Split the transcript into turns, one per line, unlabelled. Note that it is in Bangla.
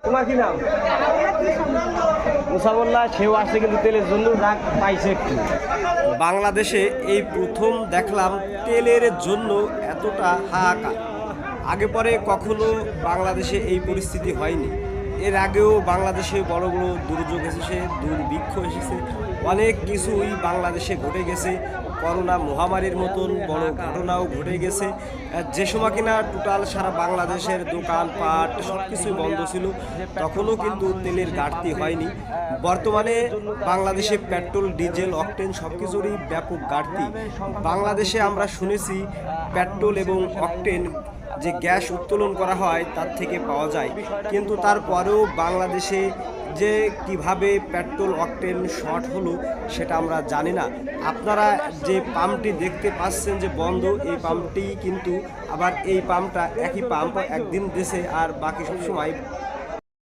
তোমার কি নাম? মুসাবল্লাহ। সেও আসছে কিন্তু তেলের জন্য রাগ পাইছে একটু। বাংলাদেশে এই প্রথম দেখলাম তেলের জন্য এতটা হাহাকার। আগে পরে কখনো বাংলাদেশে এই পরিস্থিতি হয়নি। এর আগেও বাংলাদেশে বড় বড় দুর্যোগ এসেছে, দুর্ভিক্ষ এসেছে, অনেক কিছুই বাংলাদেশে ঘটে গেছে। করোনা মহামারীর মতন বড় ঘটনাও ঘটে গেছে, যে সময় কিনা টোটাল সারা বাংলাদেশের দোকানপাট সব কিছুই বন্ধ ছিল, তখনও কিন্তু তেলের ঘাটতি হয়নি। বর্তমানে বাংলাদেশে পেট্রোল, ডিজেল, অকটেন সব কিছুরই ব্যাপক ঘাটতি। বাংলাদেশে আমরা শুনেছি পেট্রোল এবং অকটেন যে গ্যাস উত্তোলন করা হয় তার থেকে পাওয়া যায়, কিন্তু তারপরেও বাংলাদেশে যে কিভাবে পেট্রোল অকটেন শর্ট হলো সেটা আমরা জানি না। আপনারা যে পাম্পটি দেখতে পাচ্ছেন যে বন্ধ, এই পাম্পটি কিন্তু আবার এই পাম্পটা একই পাম্প, একদিন দেশে আর বাকি সব সময়